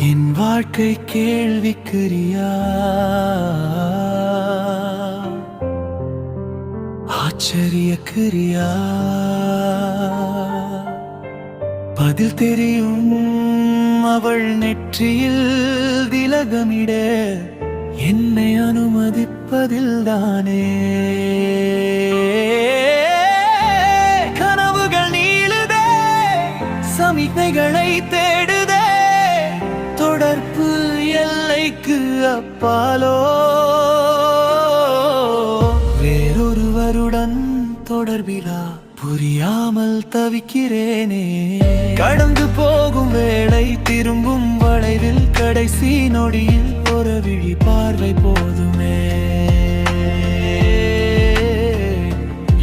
என் வாழ்க்கை கேள்விக்குறியா, ஆச்சரியக்குறியா? பதில் தெரியும் அவள் நெற்றியில் திலகமிட என்னை அனுமதிப்பதில்தானே. கனவுகள் நீளுதே, சமிக்ஞைகளை தேடுதே, தொடர்பு எல்லைக்கு அப்பாலோ வேறொருவருடன் தொடர்பிலா புரியாமல் தவிக்கிறேனே. கடந்து போகும் வேளை திரும்பும் வளைவில் கடைசி நொடியில் ஒரு விழி பார்வை போதுமே.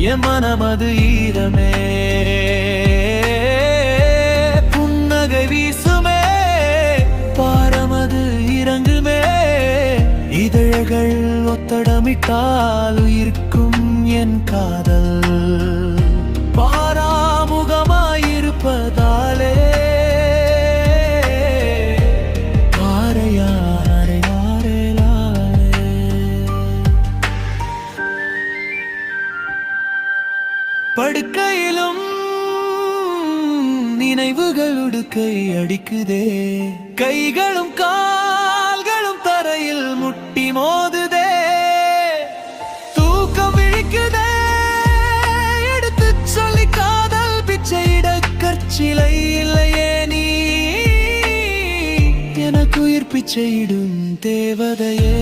என் மனமது ஈரமே, புன்னகை வீசுமே, பாரமது இறங்குமே. இதழ்கள் ஒத்தடமிட்டால் உயிர்க்கும் என் காதல் பாராமுகமாயிருப்பதாலே படுக்கையிலும் நினைவுகள் உடுக்கை அடிக்குதே. கைகளும் கால்களும் தரையில் முட்டி மோதுதே. தூக்கம் விழிக்குதே, எடுத்து சொல்லி காதல் பிச்சையிட கற்சிலை இல்லையே நீ. எனக்கு உயிர் பிச்சையிடும் தேவதையே,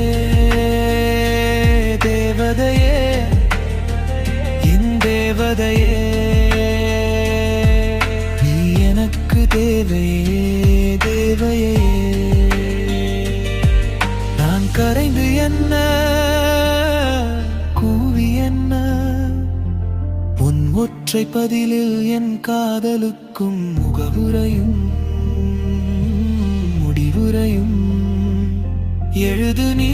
தேவதையே, தேவதையே, நீ எனக்கு தேவையே, தேவையே. நான் கரைந்து என்ன கூவி என்ன உன் ஒற்றை பதிலில் என் காதலுக்கும் முகவுரையும் முடிவுரையும் எழுது நீ.